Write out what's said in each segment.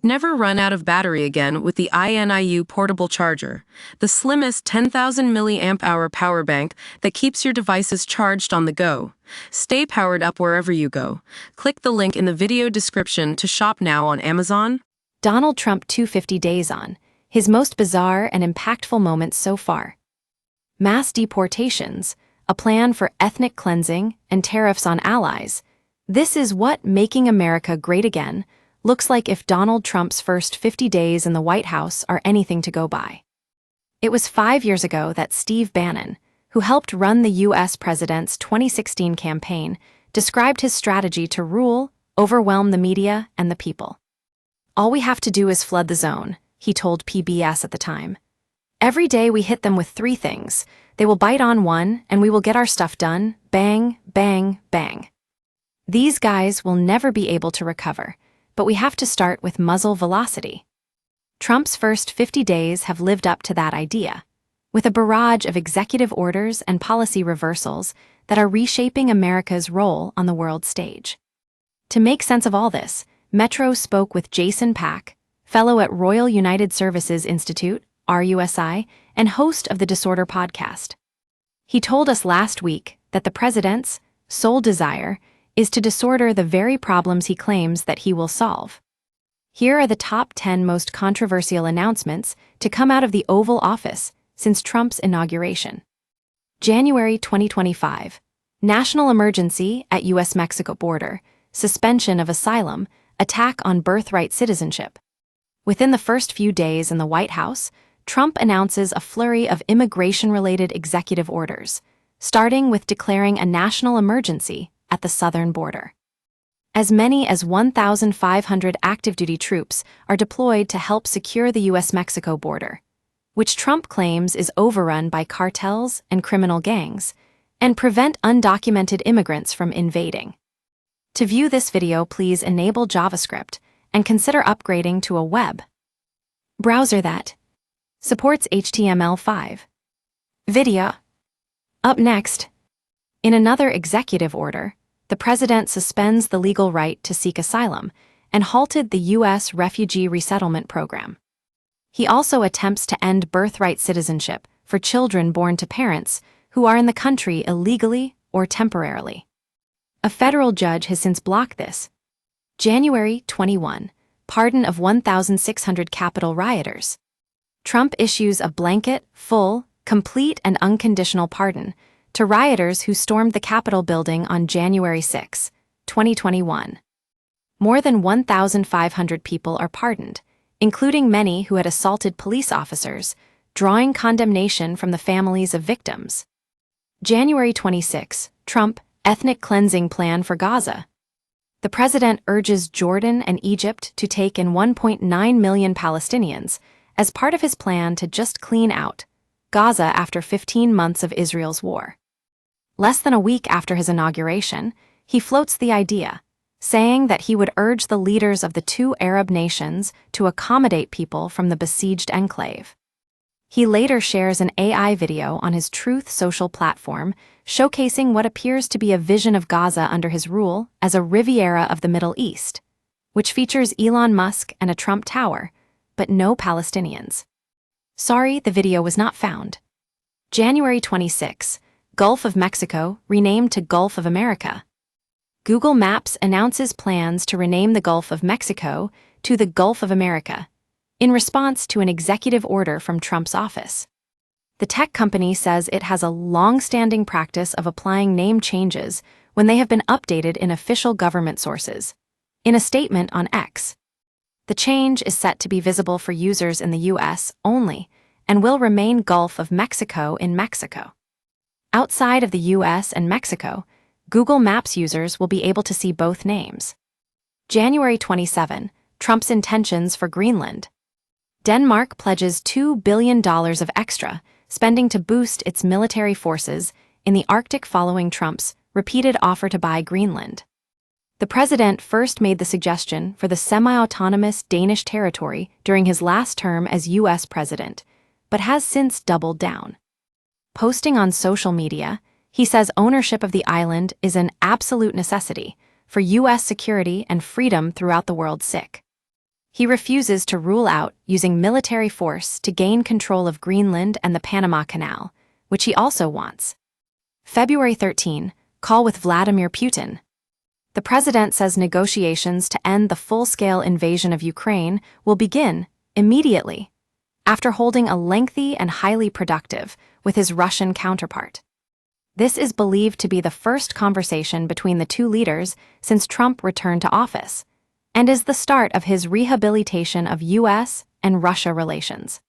Never run out of battery again with the INIU portable charger, the slimmest 10,000 mAh power bank that keeps your devices charged on the go. Stay powered up wherever you go. Click the link in the video description to shop now on Amazon. Donald Trump 250 days on, his most bizarre and impactful moments so far. Mass deportations, a plan for ethnic cleansing, and tariffs on allies. This is what making America great again looks like if Donald Trump's first 50 days in the White House are anything to go by. It was 5 years ago that Steve Bannon, who helped run the U.S. president's 2016 campaign, described his strategy to rule, overwhelm the media and the people. "All we have to do is flood the zone," he told PBS at the time. "Every day we hit them with 3 things. They will bite on one, and we will get our stuff done. Bang, bang, bang. These guys will never be able to recover, but we have to start with muzzle velocity." Trump's first 50 days have lived up to that idea, with a barrage of executive orders and policy reversals that are reshaping America's role on the world stage. To make sense of all this, Metro spoke with Jason Pack, fellow at Royal United Services Institute, RUSI, and host of the Disorder podcast. He told us last week that the president's sole desire is to disorder the very problems he claims that he will solve. Here are the top 10 most controversial announcements to come out of the Oval Office since Trump's inauguration. January 2025. National emergency at U.S.-Mexico border, suspension of asylum, attack on birthright citizenship. Within the first few days in the White House, Trump announces a flurry of immigration-related executive orders, starting with declaring a national emergency at the southern border. As many as 1,500 active-duty troops are deployed to help secure the U.S.-Mexico border, which Trump claims is overrun by cartels and criminal gangs, and prevent undocumented immigrants from invading. To view this video, please enable JavaScript and consider upgrading to a web browser that supports HTML5. Video. Up next, in another executive order, the president suspends the legal right to seek asylum and halted the U.S. refugee resettlement program. He also attempts to end birthright citizenship for children born to parents who are in the country illegally or temporarily. A federal judge has since blocked this. January 21. Pardon of 1,600 Capitol rioters. Trump issues a blanket, full, complete, and unconditional pardon to rioters who stormed the Capitol building on January 6, 2021. More than 1,500 people are pardoned, including many who had assaulted police officers, drawing condemnation from the families of victims. January 26. Trump, ethnic cleansing plan for Gaza. The president urges Jordan and Egypt to take in 1.9 million Palestinians as part of his plan to just clean out Gaza after 15 months of Israel's war. Less than a week after his inauguration, he floats the idea, saying that he would urge the leaders of the 2 Arab nations to accommodate people from the besieged enclave. He later shares an AI video on his Truth Social platform, showcasing what appears to be a vision of Gaza under his rule as a Riviera of the Middle East, which features Elon Musk and a Trump Tower, but no Palestinians. Sorry, the video was not found. January 26. Gulf of Mexico renamed to Gulf of America. Google Maps announces plans to rename the Gulf of Mexico to the Gulf of America, in response to an executive order from Trump's office. The tech company says it has a long-standing practice of applying name changes when they have been updated in official government sources. In a statement on X, the change is set to be visible for users in the U.S. only and will remain Gulf of Mexico in Mexico. Outside of the U.S. and Mexico, Google Maps users will be able to see both names. January 27. Trump's intentions for Greenland. Denmark pledges $2 billion of extra spending to boost its military forces in the Arctic following Trump's repeated offer to buy Greenland. The president first made the suggestion for the semi-autonomous Danish territory during his last term as U.S. president, but has since doubled down. Posting on social media, he says ownership of the island is an absolute necessity for U.S. security and freedom throughout the world. he refuses to rule out using military force to gain control of Greenland and the Panama Canal, which he also wants. February 13, call with Vladimir Putin. The president says negotiations to end the full-scale invasion of Ukraine will begin immediately, after holding a lengthy and highly productive with his Russian counterpart. This is believed to be the first conversation between the two leaders since Trump returned to office, and is the start of his rehabilitation of U.S. and Russia relations.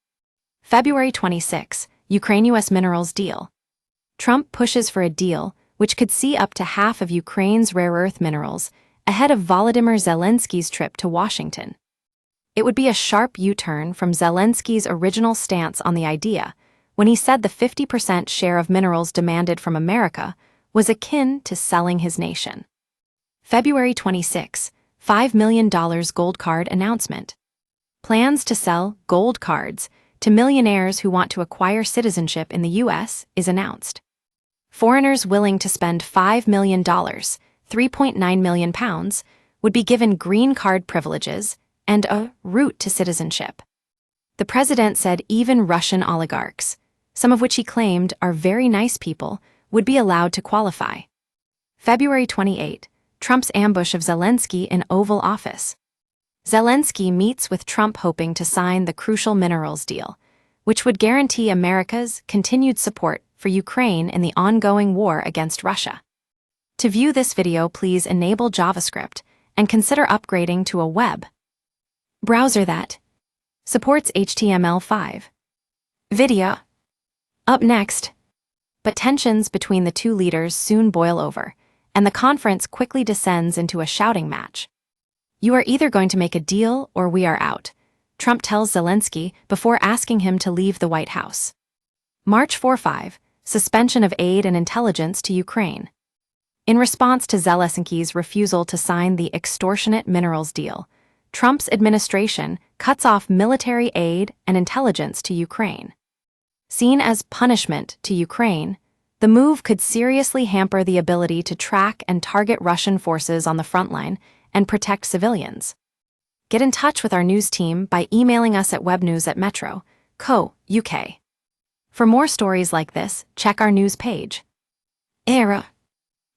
February 26, Ukraine-U.S. minerals deal. Trump pushes for a deal which could see up to half of Ukraine's rare earth minerals ahead of Volodymyr Zelensky's trip to Washington. It would be a sharp U-turn from Zelensky's original stance on the idea, when he said the 50% share of minerals demanded from America was akin to selling his nation. February 26, $5 million gold card announcement. Plans to sell gold cards to millionaires who want to acquire citizenship in the U.S. is announced. Foreigners willing to spend $5 million, £3.9 million, would be given green card privileges and a route to citizenship. The president said even Russian oligarchs, some of which he claimed are very nice people, would be allowed to qualify. February 28, Trump's ambush of Zelensky in Oval Office. Zelensky meets with Trump hoping to sign the crucial minerals deal, which would guarantee America's continued support for Ukraine in the ongoing war against Russia. To view this video, please enable JavaScript and consider upgrading to a web browser that supports HTML5. Video. Up next. But tensions between the two leaders soon boil over, and the conference quickly descends into a shouting match. "You are either going to make a deal or we are out," Trump tells Zelensky before asking him to leave the White House. March 4-5, suspension of aid and intelligence to Ukraine. In response to Zelensky's refusal to sign the extortionate minerals deal, Trump's administration cuts off military aid and intelligence to Ukraine. Seen as punishment to Ukraine, the move could seriously hamper the ability to track and target Russian forces on the front line and protect civilians. Get in touch with our news team by emailing us at webnews@metro.co.uk. For more stories like this, check our news page.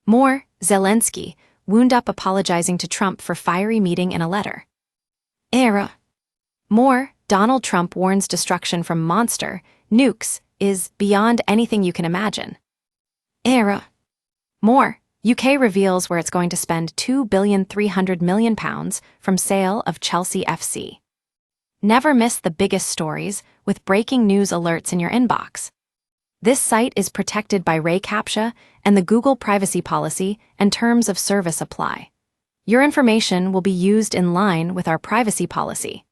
More, Zelensky, wound up apologizing to Trump for fiery meeting in a letter. More, Donald Trump warns destruction from monster nukes is beyond anything you can imagine. More, UK reveals where it's going to spend £2.3 billion from sale of Chelsea FC. Never miss the biggest stories with breaking news alerts in your inbox. This site is protected by Ray CAPTCHA and the Google privacy policy and terms of service apply. Your information will be used in line with our privacy policy.